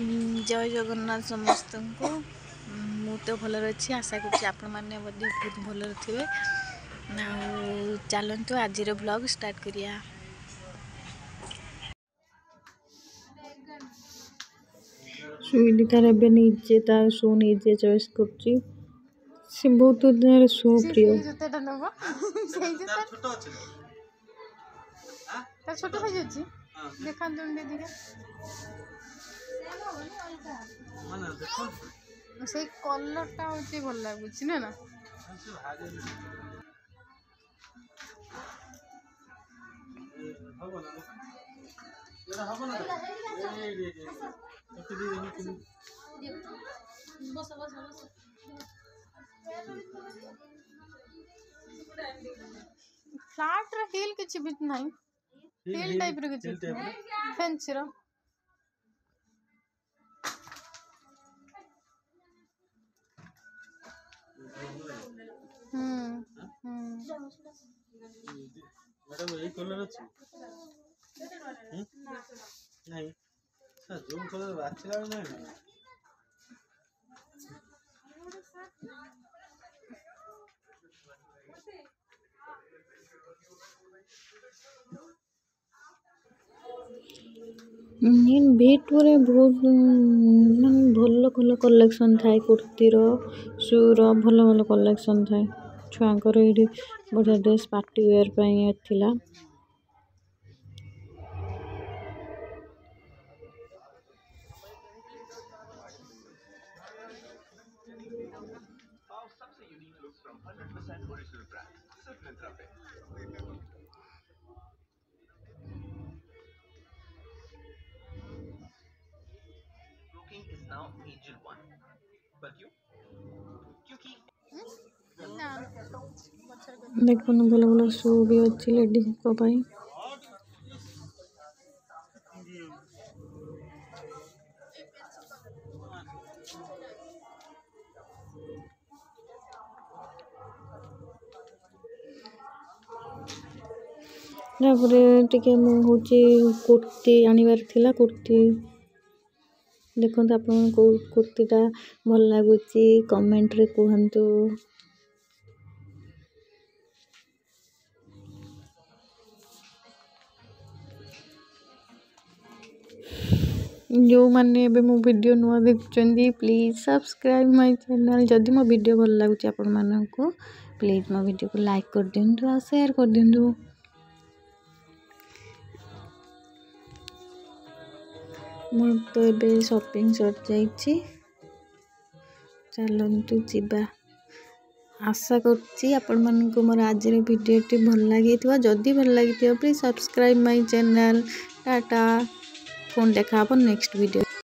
जय जगन्नाथ समस्त को मु तो भल अच्छी आशा कर आपण मैंने बहुत भल थे। चलतु आज ब्लॉग स्टार्ट करिया। सुईली तार ए निजे तार शो निजे चॉइस कर बहुत दिन शो प्रिय छोट साइज अच्छी देखा से कलर टा हूँ भल लगुच ना फ्लैट रा हिल किछि भी नहीं हिल टाइप रो किछि फैंसी रो मैडम यही कलर अच्छी नहीं सर जूम कलर बाछला नहीं भेट बहुत भल भल कलेक्शन थाए कुर्तीर शूर भल भल कलेक्शन थाए छुआंकर ये बढ़िया ड्रेस पार्टी वेयर थिला। is now Angel 1, but you क्योंकि देखो भल भल शू भी अच्छी लेडीज को पाई टे हूँ कुर्ती आनबार थिला कुर्ती देखो आप कुर्तीटा भल लगुच कमेंट रे कहतु। जो मैंने मो वीडियो नुआ देखुं प्लीज सब्सक्राइब माय चैनल। जदि मो वीडियो भल लगुच आपण मानक प्लीज मो वीडियो को लाइक कर दिंतु और शेयर कर दिंतु। मोर तो एबे शॉपिंग सर जाइछि चलतु जीवा। आशा करछि आपण मानक मोर आज वीडियोटी भल लगी जदि भल लगी please subscribe my channel. Tata phone देखा नेक्स्ट वीडियो।